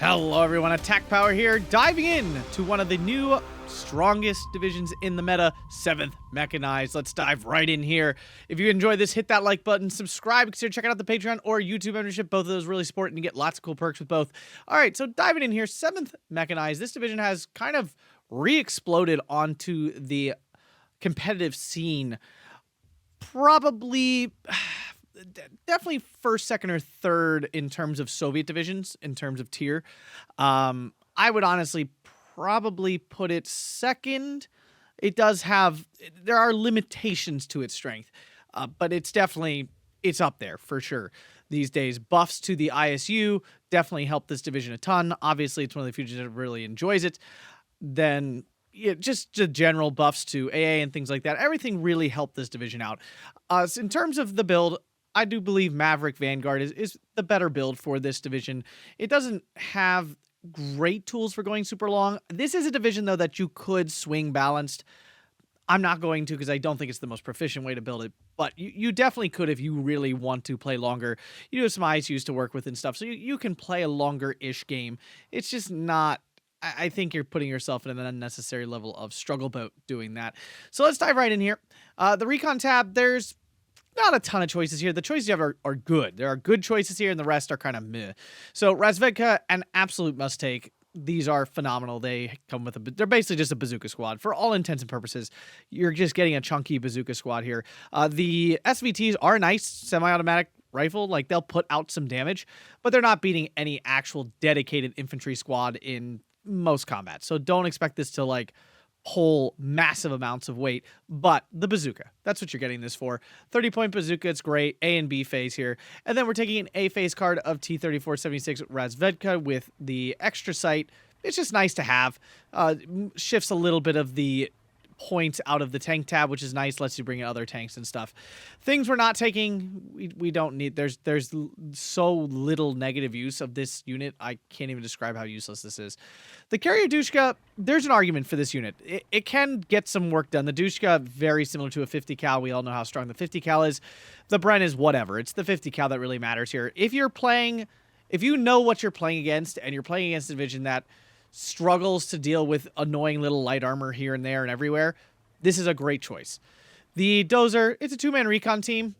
Hello everyone, Attack Power here, diving in to one of the new strongest divisions in the meta, 7th Mechanized. Let's dive right in here. If you enjoyed this, hit that like button, subscribe, consider checking out the Patreon or YouTube membership. Both of those really support and you get lots of cool perks with both. Alright, so diving in here, 7th Mechanized. This division has kind of re-exploded onto the competitive scene. Probably... definitely first, second, or third in terms of Soviet divisions, in terms of tier. I would honestly probably put it second. It does have, there are limitations to its strength, but it's up there for sure these days. Buffs to the ISU definitely help this division a ton. Obviously, it's one of the features that really enjoys it. Then just the general buffs to AA and things like that. Everything really helped this division out. So in terms of the build, I do believe Maverick Vanguard is the better build for this division. It doesn't have great tools for going super long. This is a division, though, that you could swing balanced. I'm not going to because I don't think it's the most proficient way to build it, but you definitely could if you really want to play longer. You have some ISUs to work with and stuff, so you can play a longer-ish game. It's just not... I think you're putting yourself in an unnecessary level of struggle about doing that. So let's dive right in here. The Recon tab, there's not a ton of choices here. The choices you have are good. There are good choices here, and the rest are kind of meh. So Razvedka, an absolute must-take. These are phenomenal. They come with they're basically just a bazooka squad. For all intents and purposes, you're just getting a chunky bazooka squad here. The SVTs are nice, semi-automatic rifle. Like, they'll put out some damage, but they're not beating any actual dedicated infantry squad in most combats. So don't expect this to, like, pull massive amounts of weight, but the bazooka, that's what you're getting this for. 30-point bazooka, it's great. A and B phase here. And then we're taking an A phase card of T-3476 Razvedka with the extra sight. It's just nice to have. Shifts a little bit of the points out of the tank tab, which is nice, lets you bring in other tanks and stuff. Things we're not taking, we don't need. There's so little negative use of this unit, I can't even describe how useless this is. The Carrier Dushka, there's an argument for this unit. It can get some work done. The Dushka, very similar to a 50 cal. We all know how strong the 50 cal is. The Bren is whatever. It's the 50 cal that really matters here. If you know what you're playing against, and you're playing against a division that struggles to deal with annoying little light armor here and there and everywhere, this is a great choice. The Dozer, it's a two-man recon team.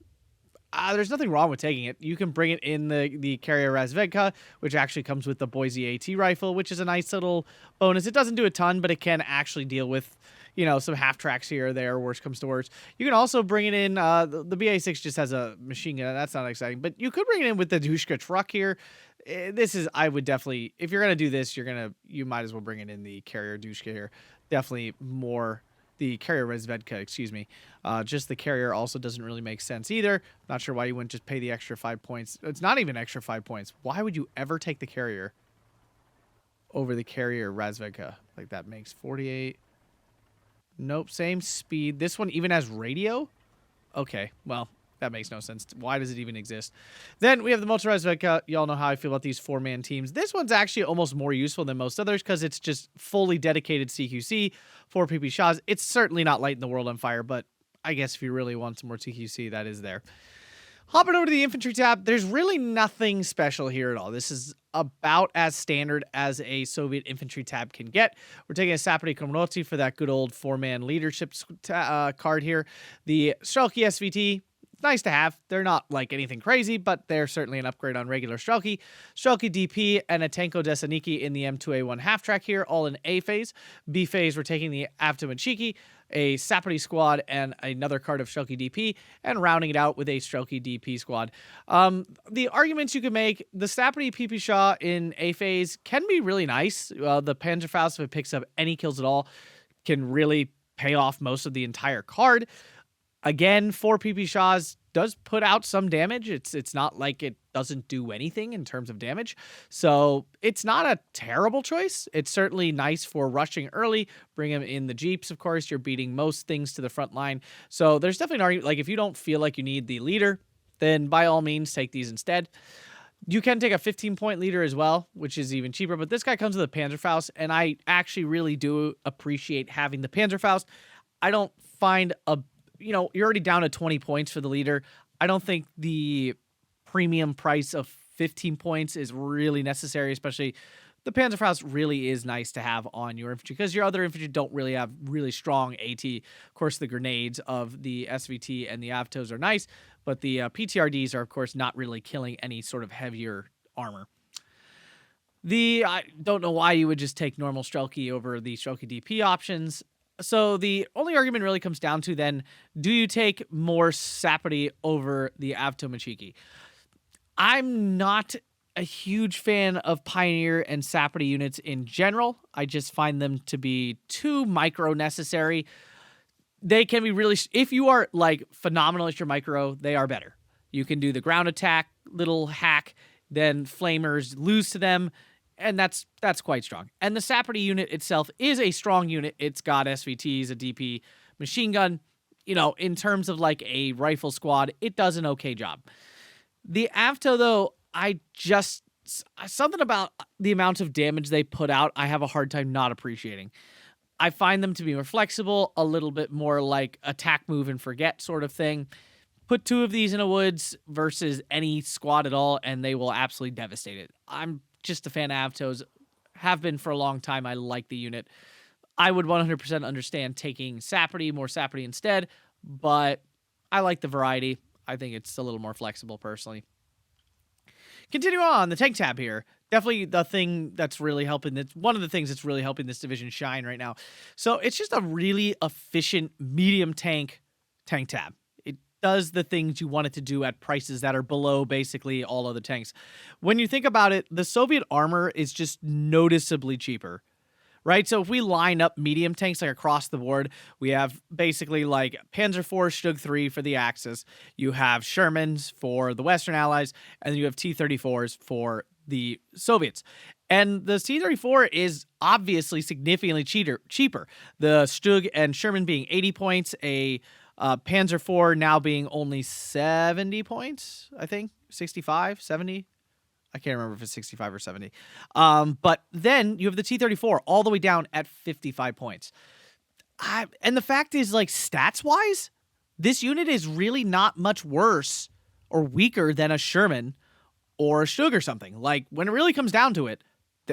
There's nothing wrong with taking it. You can bring it in the Carrier Razvedka, which actually comes with the Boise AT rifle, which is a nice little bonus. It doesn't do a ton, but it can actually deal with, you know, some half tracks here or there, worst comes to worst. You can also bring it in, the BA6 just has a machine gun. That's not exciting, but you could bring it in with the Dushka truck here. This is, I would definitely, if you're going to do this, you might as well bring it in the Carrier Dushka here. Definitely more, the Carrier Razvedka, excuse me. Just the Carrier also doesn't really make sense either. Not sure why you wouldn't just pay the extra 5 points. It's not even extra 5 points. Why would you ever take the Carrier over the Carrier Razvedka? Like, that makes 48. Nope, same speed. This one even has radio? Okay, well, that makes no sense. Why does it even exist? Then we have the Motorized Vodka. Y'all know how I feel about these four-man teams. This one's actually almost more useful than most others because it's just fully dedicated CQC, 4 PP shots. It's certainly not lighting the world on fire, but I guess if you really want some more CQC, that is there. Hopping over to the Infantry tab, there's really nothing special here at all. This is about as standard as a Soviet infantry tab can get. We're taking a Sapri Komroti for that good old 4-man leadership card here. The Strelki SVT, nice to have. They're not like anything crazy, but they're certainly an upgrade on regular Strelki. Strelki DP and a Tanko Desaniki in the M2A1 half track here, all in A phase. B phase, we're taking the Avtomachiki, a Sapri squad, and another card of Strelki DP, and rounding it out with a Strelki DP squad. The arguments you can make, the Sapri PP Shaw in A phase can be really nice. The Panzerfaust, if it picks up any kills at all, can really pay off most of the entire card. Again, 4 PP Shaws does put out some damage. It's not like it doesn't do anything in terms of damage. So it's not a terrible choice. It's certainly nice for rushing early. Bring them in the Jeeps, of course. You're beating most things to the front line. So there's definitely an argument. Like, if you don't feel like you need the leader, then by all means, take these instead. You can take a 15-point leader as well, which is even cheaper. But this guy comes with a Panzerfaust, and I actually really do appreciate having the Panzerfaust. I don't find you're already down to 20 points for the leader. I don't think the premium price of 15 points is really necessary, especially the Panzerfaust really is nice to have on your infantry because your other infantry don't really have really strong AT. Of course, the grenades of the SVT and the Avtos are nice, but the PTRDs are, of course, not really killing any sort of heavier armor. I don't know why you would just take normal Strelky over the Strelky DP options. So the only argument really comes down to then, do you take more Sapity over the Avto Machiki? I'm not a huge fan of Pioneer and Sapity units in general. I just find them to be too micro necessary. They can be really, if you are like phenomenal at your micro, they are better. You can do the ground attack, little hack, then flamers lose to them, and that's quite strong. And the Sapity unit itself is a strong unit. It's got SVTs, a DP machine gun. You know, in terms of like a rifle squad, it does an okay job. The Avto, though, something about the amount of damage they put out, I have a hard time not appreciating. I find them to be more flexible, a little bit more like attack, move, and forget sort of thing. Put 2 of these in a woods versus any squad at all, and they will absolutely devastate it. I'm just a fan of Avtos. Have been for a long time. I like the unit. I would 100% understand taking Sapity, more Sapity instead, but I like the variety. I think it's a little more flexible, personally. Continue on the tank tab here. Definitely the thing that's really helping. One of the things that's really helping this division shine right now. So it's just a really efficient medium tank tab. It does the things you want it to do at prices that are below basically all other tanks. When you think about it, the Soviet armor is just noticeably cheaper. Right? So if we line up medium tanks like across the board, we have basically like Panzer IV, Stug 3 for the Axis. You have Shermans for the Western Allies, and then you have T-34s for the Soviets. And the T-34 is obviously significantly cheaper. The Stug and Sherman being 80 points, a Panzer IV now being only 70 points, I think. 65, 70. I can't remember if it's 65 or 70. But then you have the T-34 all the way down at 55 points. And the fact is, like, stats-wise, this unit is really not much worse or weaker than a Sherman or a Stug or something. Like, when it really comes down to it,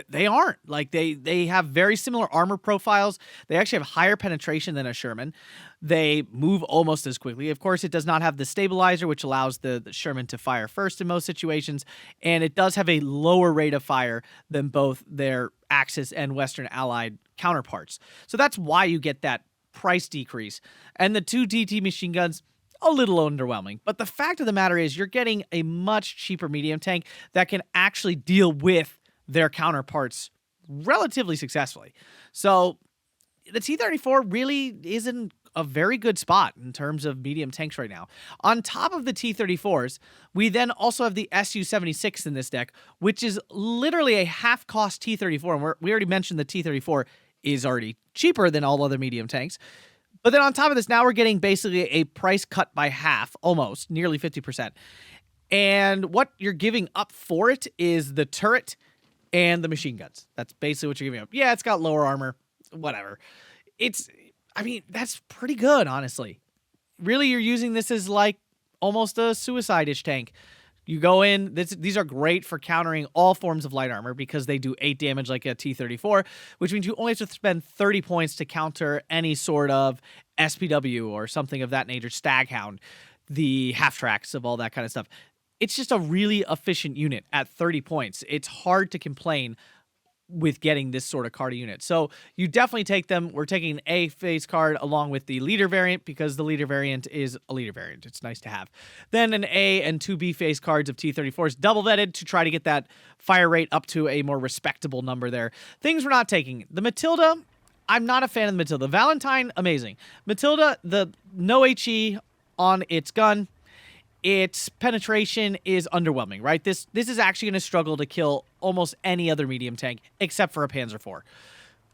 they aren't. Like, they have very similar armor profiles. They actually have higher penetration than a Sherman. They move almost as quickly. Of course, it does not have the stabilizer, which allows the Sherman to fire first in most situations. And it does have a lower rate of fire than both their Axis and Western Allied counterparts. So that's why you get that price decrease. And the 2 DT machine guns, a little underwhelming. But the fact of the matter is you're getting a much cheaper medium tank that can actually deal with their counterparts relatively successfully. So the T-34 really isn't a very good spot in terms of medium tanks right now. On top of the T-34s, we then also have the Su-76 in this deck, which is literally a half-cost T-34. And we already mentioned the T-34 is already cheaper than all other medium tanks. But then on top of this, now we're getting basically a price cut by half, almost, nearly 50%. And what you're giving up for it is the turret and the machine guns. That's basically what you're giving up. Yeah, it's got lower armor, whatever. That's pretty good, honestly. Really, you're using this as like almost a suicide-ish tank. You go in, these are great for countering all forms of light armor because they do 8 damage like a T-34, which means you only have to spend 30 points to counter any sort of SPW or something of that nature, Staghound, the half-tracks of all that kind of stuff. It's just a really efficient unit at 30 points. It's hard to complain with getting this sort of card unit. So you definitely take them. We're taking an A phase card along with the leader variant because the leader variant is a leader variant. It's nice to have. Then an A and 2 B phase cards of T-34s double vetted to try to get that fire rate up to a more respectable number there. Things we're not taking. The Matilda, I'm not a fan of the Matilda. Valentine, amazing. Matilda, the no HE on its gun. Its penetration is underwhelming, right? This is actually going to struggle to kill almost any other medium tank except for a Panzer IV.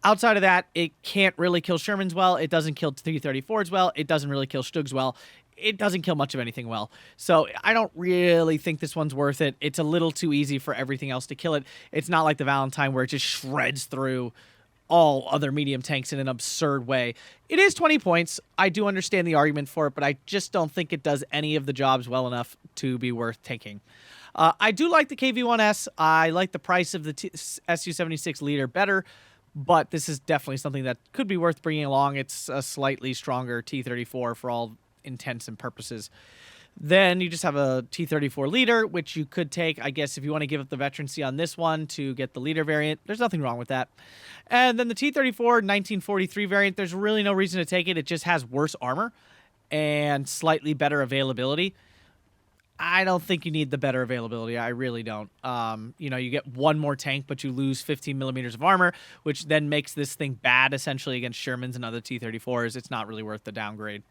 Outside of that, it can't really kill Shermans well. It doesn't kill T-34s well. It doesn't really kill Stugs well. It doesn't kill much of anything well. So I don't really think this one's worth it. It's a little too easy for everything else to kill it. It's not like the Valentine where it just shreds through all other medium tanks in an absurd way. It is 20 points. I do understand the argument for it, but I just don't think it does any of the jobs well enough to be worth taking. I do like the KV-1S. I like the price of the Su-76 leader better, but this is definitely something that could be worth bringing along. It's a slightly stronger T-34 for all intents and purposes. Then you just have a T-34 leader, which you could take, I guess, if you want to give up the veterancy on this one to get the leader variant. There's nothing wrong with that. And then the T-34 1943 variant, there's really no reason to take it. It just has worse armor and slightly better availability. I don't think you need the better availability. I really don't. You know, you get one more tank, but you lose 15 millimeters of armor, which then makes this thing bad, essentially, against Shermans and other T-34s. It's not really worth the downgrade.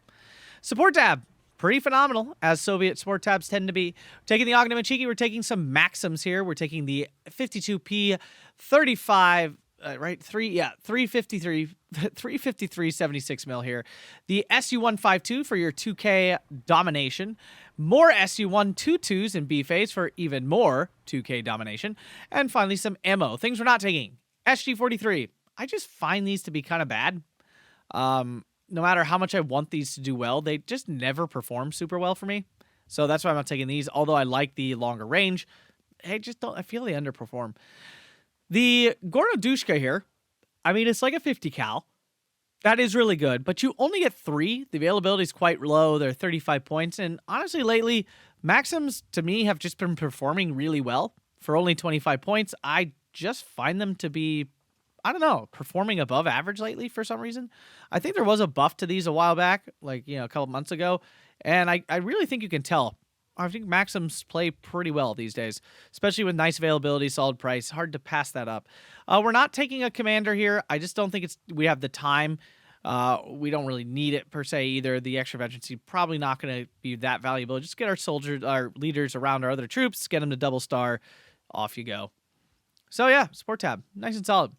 Support tab. Pretty phenomenal, as Soviet support tabs tend to be. We're taking the Ognamachiki. We're taking some Maxims here. We're taking the 52P 35, right? 353 76 mil here. The SU-152 for your 2K domination. More SU-122s in B phase for even more 2K domination. And finally, some ammo. Things we're not taking. SG-43. I just find these to be kind of bad. No matter how much I want these to do well, they just never perform super well for me. So that's why I'm not taking these. Although I like the longer range, I feel they underperform. The Gornodushka here, I mean, it's like a 50 cal. That is really good, but you only get 3. The availability is quite low. They're 35 points. And honestly, lately, Maxims, to me, have just been performing really well. For only 25 points, I just find them to be, I don't know, performing above average lately for some reason. I think there was a buff to these a while back, like, you know, a couple months ago. And I really think you can tell. I think Maxims play pretty well these days, especially with nice availability, solid price. Hard to pass that up. We're not taking a commander here. I just don't think we have the time. We don't really need it per se either. The extra veterancy probably not going to be that valuable. Just get our soldiers, our leaders around our other troops, get them to double star. Off you go. So yeah, support tab, nice and solid.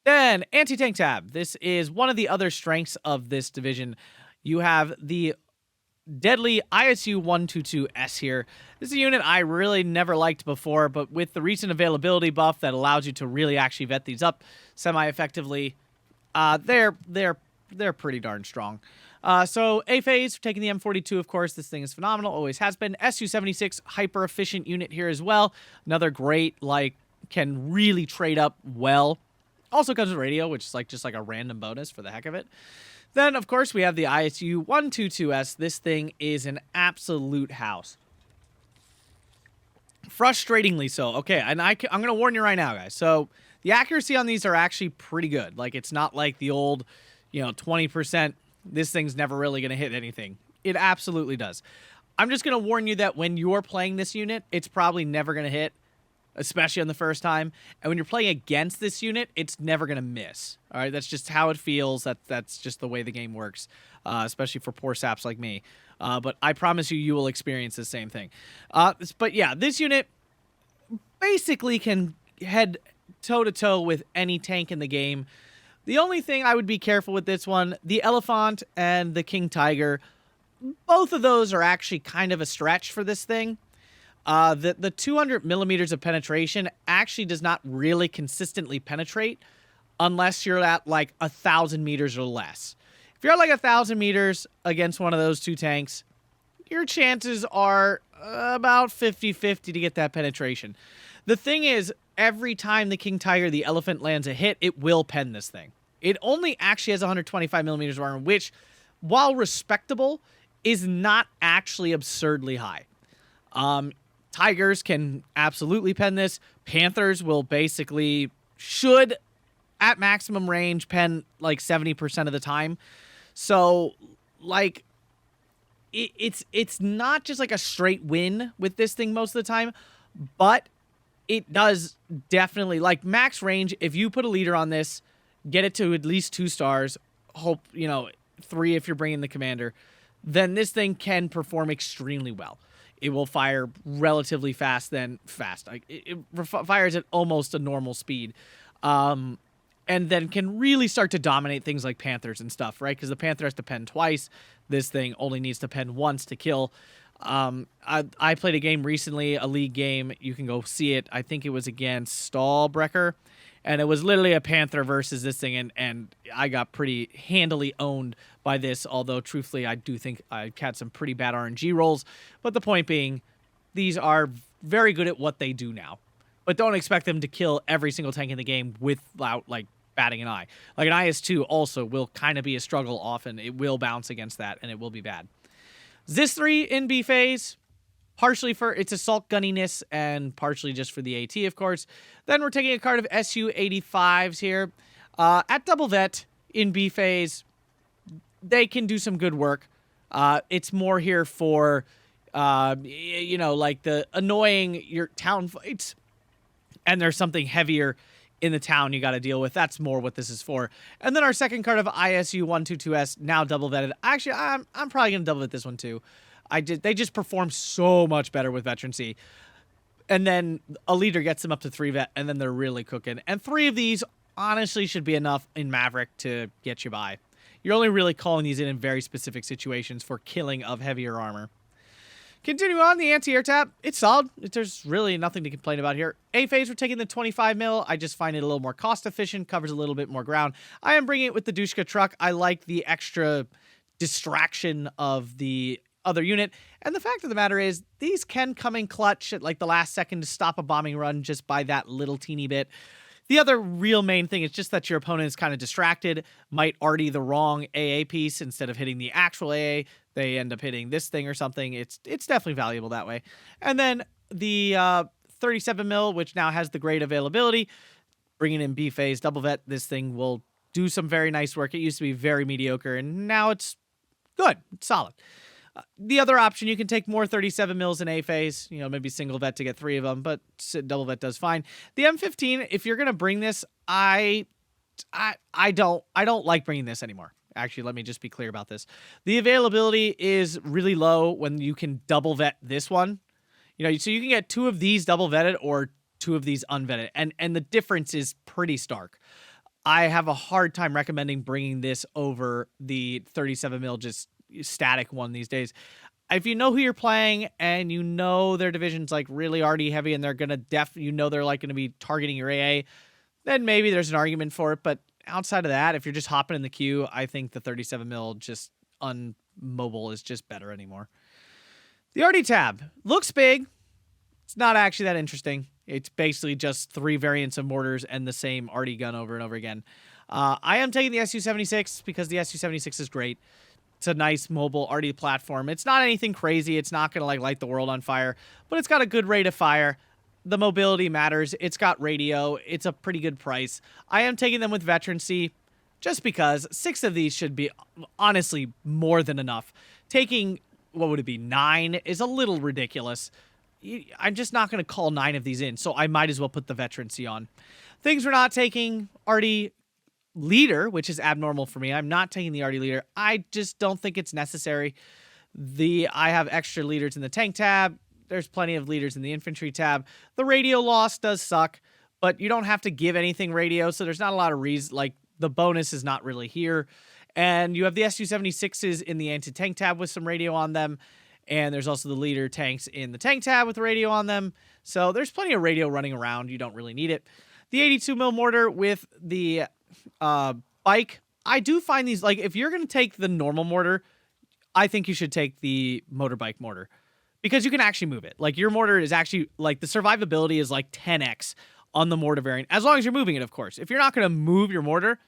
Then, anti-tank tab. This is one of the other strengths of this division. You have the deadly ISU-122S here. This is a unit I really never liked before, but with the recent availability buff that allows you to really actually vet these up semi-effectively, they're pretty darn strong. So A-phase, taking the M42, of course. This thing is phenomenal, always has been. Su-76, hyper-efficient unit here as well. Another great, like, can really trade up well. Also comes with radio, which is like just like a random bonus for the heck of it. Then, of course, we have the ISU-122S. This thing is an absolute house. Frustratingly so. Okay, and I'm going to warn you right now, guys. So, the accuracy on these are actually pretty good. Like, it's not like the old, 20%. This thing's never really going to hit anything. It absolutely does. I'm just going to warn you that when you're playing this unit, it's probably never going to hit, especially on the first time. And when you're playing against this unit, it's never going to miss. All right, that's just how it feels. That's just the way the game works, especially for poor saps like me. But I promise you will experience the same thing. But yeah, this unit basically can head toe-to-toe with any tank in the game. The only thing I would be careful with this one, the Elephant and the King Tiger, both of those are actually kind of a stretch for this thing. The 200 millimeters of penetration actually does not really consistently penetrate unless you're at like 1,000 meters or less. If you're at like 1,000 meters against one of those two tanks, your chances are about 50-50 to get that penetration. The thing is, every time the King Tiger, the Elephant, lands a hit, it will pen this thing. It only actually has 125 millimeters of armor, which, while respectable, is not actually absurdly high. Tigers can absolutely pen this. Panthers will basically, should, at maximum range, pen like 70% of the time. So, like, it's not just like a straight win with this thing most of the time, but it does definitely, like, max range, if you put a leader on this, get it to at least 2 stars, hope, 3 if you're bringing the commander, then this thing can perform extremely well. It will fire relatively fast. It fires at almost a normal speed. And then can really start to dominate things like Panthers and stuff, right? Because the Panther has to pen twice. This thing only needs to pen once to kill. I played a game recently, a league game. You can go see it. I think it was against Stahlbrecher. And it was literally a Panther versus this thing, and I got pretty handily owned by this, although truthfully I do think I had some pretty bad RNG rolls. But the point being, these are very good at what they do now. But don't expect them to kill every single tank in the game without, like, batting an eye. Like, an IS-2 also will kind of be a struggle often. It will bounce against that, and it will be bad. Zis-3 in B phase, partially for its assault gunniness and partially just for the AT, of course. Then we're taking a card of Su-85s here. At double vet in B phase, they can do some good work. It's more here for, you know, like the annoying your town fights, and there's something heavier in the town you got to deal with. That's more what this is for. And then our second card of ISU-122S, now double vetted. Actually, I'm probably going to double vet this one too. They just perform so much better with veterancy. And then a leader gets them up to 3 vet, and then they're really cooking. And 3 of these honestly should be enough in Maverick to get you by. You're only really calling these in very specific situations for killing of heavier armor. Continue on, the anti-air tab. It's solid. There's really nothing to complain about here. A phase, we're taking the 25 mil. I just find it a little more cost efficient, covers a little bit more ground. I am bringing it with the Dushka truck. I like the extra distraction of the other unit. And the fact of the matter is, these can come in clutch at like the last second to stop a bombing run just by that little teeny bit. The other real main thing is just that your opponent is kind of distracted, might arty the wrong AA piece instead of hitting the actual AA. They end up hitting this thing or something. It's definitely valuable that way. And then the 37 mil, which now has the great availability, bringing in B phase, double vet, this thing will do some very nice work. It used to be very mediocre, and now it's good. It's solid. The other option, you can take more 37 mils in A phase, you know, maybe single vet to get 3 of them, but double vet does fine. The M15, if you're going to bring this, I don't like bringing this anymore. Actually, let me just be clear about this. The availability is really low when you can double vet this one. You know, so you can get 2 of these double vetted or 2 of these unvetted, and the difference is pretty stark. I have a hard time recommending bringing this over the 37 mil just static one these days. If you know who you're playing and you know their division's like really already heavy and they're gonna they're like gonna be targeting your AA, then maybe there's an argument for it. But outside of that, if you're just hopping in the queue, I think the 37 mil just unmobile is just better anymore. The RD tab looks big. It's not actually that interesting. It's basically just 3 variants of mortars and the same RD gun over and over again. I am taking the Su-76 because the Su-76 is great. It's a nice mobile RD platform. It's not anything crazy. It's not going to like light the world on fire, but it's got a good rate of fire. The mobility matters. It's got radio. It's a pretty good price. I am taking them with veterancy just because 6 of these should be honestly more than enough. Taking, what would it be, 9 is a little ridiculous. I'm just not going to call 9 of these in, so I might as well put the veterancy on. Things we're not taking, RD leader, which is abnormal for me. I'm not taking the RD leader. I just don't think it's necessary. I have extra leaders in the tank tab. There's plenty of leaders in the infantry tab. The radio loss does suck, but you don't have to give anything radio, so there's not a lot of reason. Like, the bonus is not really here. And you have the Su-76s in the anti-tank tab with some radio on them. And there's also the leader tanks in the tank tab with radio on them. So there's plenty of radio running around. You don't really need it. The 82 mil mortar with the bike. I do find these, like, if you're going to take the normal mortar, I think you should take the motorbike mortar because you can actually move it. Like, your mortar is actually, like, the survivability is like 10x on the mortar variant, as long as you're moving it, of course. If you're not going to move your mortar,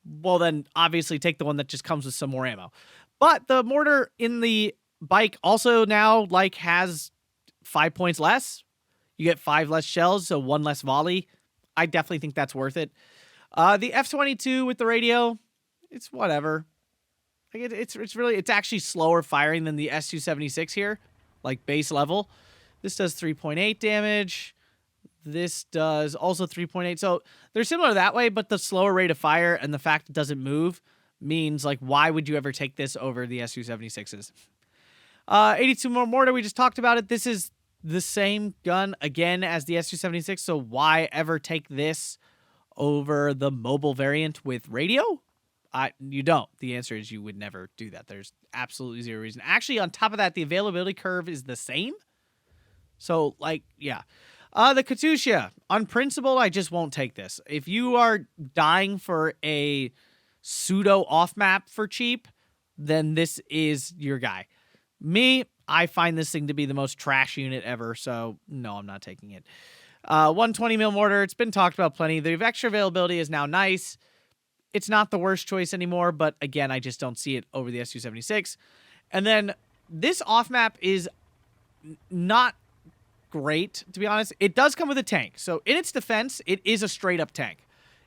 well, then obviously take the one that just comes with some more ammo. But the mortar in the bike also now, like, has 5 points less. You get 5 less shells, so 1 less volley. I definitely think that's worth it. The F-22 with the radio, it's whatever. Like, it's actually slower firing than the Su-76 here, like base level. This does 3.8 damage. This does also 3.8. So they're similar that way, but the slower rate of fire and the fact it doesn't move means, like, why would you ever take this over the Su-76s? 82 more mortar, we just talked about it. This is the same gun again as the Su-76, so why ever take this over the mobile variant with radio? You don't. The answer is you would never do that. There's absolutely zero reason. Actually, on top of that, the availability curve is the same. So, like, yeah. The Katusha, on principle, I just won't take this. If you are dying for a pseudo off-map for cheap, then this is your guy. Me, I find this thing to be the most trash unit ever, so no, I'm not taking it. 120 mil mortar, it's been talked about plenty. The extra availability is now nice. It's not the worst choice anymore, but again, I just don't see it over the Su-76. And then this off-map is not great, to be honest. It does come with a tank. So in its defense, it is a straight-up tank.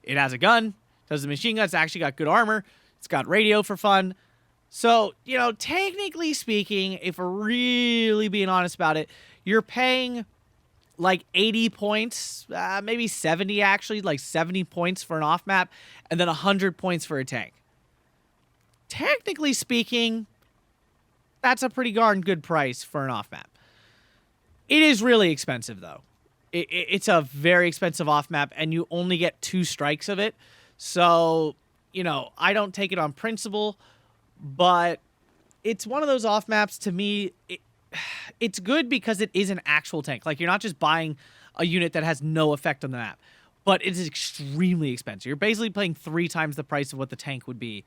It has a gun, does the machine gun, it's actually got good armor, it's got radio for fun. So, you know, technically speaking, if we're really being honest about it, you're paying like 80 points, maybe 70 actually, like 70 points for an off-map, and then 100 points for a tank. Technically speaking, that's a pretty darn good price for an off-map. It is really expensive, though. It's a very expensive off-map, and you only get 2 strikes of it. So, you know, I don't take it on principle, but it's one of those off-maps, to me, it's good because it is an actual tank. Like, you're not just buying a unit that has no effect on the map, but it is extremely expensive. You're basically paying 3 times the price of what the tank would be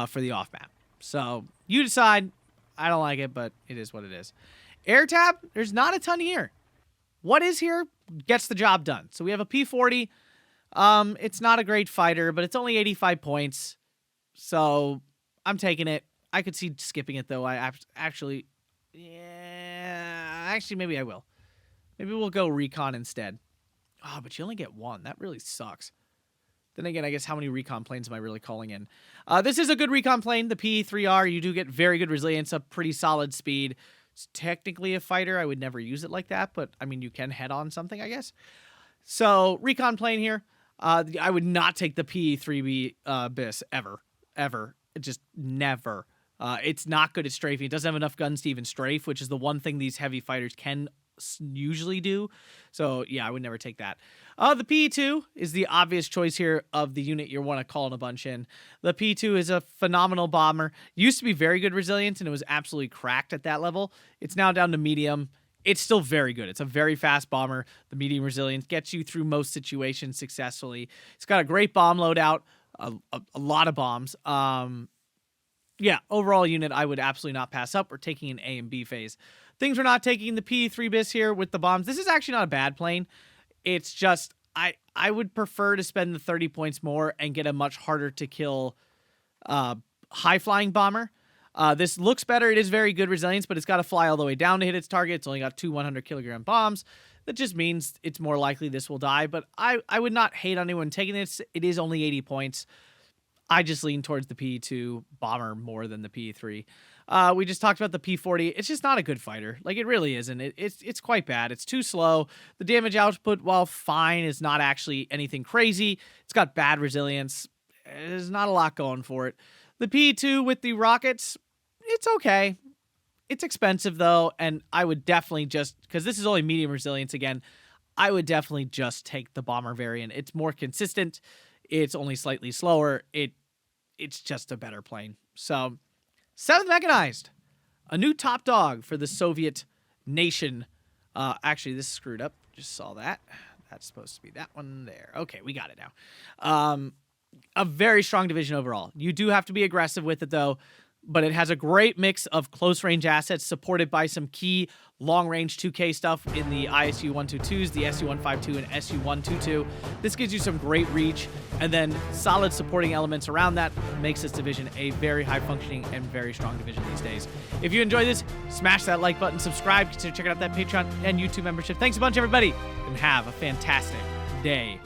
for the off-map. So, you decide. I don't like it, but it is what it is. Air tab, there's not a ton here. What is here gets the job done. So we have a P-40. It's not a great fighter, but it's only 85 points. So I'm taking it. I could see skipping it, though. Actually, maybe I will. Maybe we'll go recon instead. Oh, but you only get 1. That really sucks. Then again, I guess how many recon planes am I really calling in? This is a good recon plane, the PE-3R. You do get very good resilience, a pretty solid speed. It's technically a fighter. I would never use it like that, but I mean, you can head on something, I guess. So, recon plane here. I would not take the PE-3B BIS ever. Just never. It's not good at strafing. It doesn't have enough guns to even strafe, which is the one thing these heavy fighters can usually do. So, yeah, I would never take that. The PE-2 is the obvious choice here of the unit you want to call in a bunch in. The PE-2 is a phenomenal bomber. Used to be very good resilience, and it was absolutely cracked at that level. It's now down to medium. It's still very good. It's a very fast bomber. The medium resilience gets you through most situations successfully. It's got a great bomb loadout, a lot of bombs. Yeah, overall unit I would absolutely not pass up. We're taking an A and B phase. Things we're not taking, the PE-3 BIS here with the bombs. This is actually not a bad plane. It's just, I would prefer to spend the 30 points more and get a much harder to kill high-flying bomber. This looks better. It is very good resilience, but it's got to fly all the way down to hit its target. It's only got 2 100-kilogram bombs. That just means it's more likely this will die, but I would not hate on anyone taking this. It is only 80 points. I just lean towards the PE-2 bomber more than the PE-3. We just talked about the P-40. It's just not a good fighter. Like, it really isn't. It's quite bad. It's too slow. The damage output, while fine, is not actually anything crazy. It's got bad resilience. There's not a lot going for it. The PE-2 with the rockets, it's okay. It's expensive, though, and I would definitely just, because this is only medium resilience again, I would definitely just take the bomber variant. It's more consistent. It's only slightly slower. It's just a better plane. So, 7th Mechanized, a new top dog for the Soviet nation. Actually, this is screwed up. Just saw that. That's supposed to be that one there. Okay, we got it now. A very strong division overall. You do have to be aggressive with it, though, but it has a great mix of close-range assets supported by some key long-range 2K stuff in the ISU-122s, the SU-152, and SU-122. This gives you some great reach, and then solid supporting elements around that makes this division a very high-functioning and very strong division these days. If you enjoy this, smash that like button, subscribe, consider checking out that Patreon and YouTube membership. Thanks a bunch, everybody, and have a fantastic day.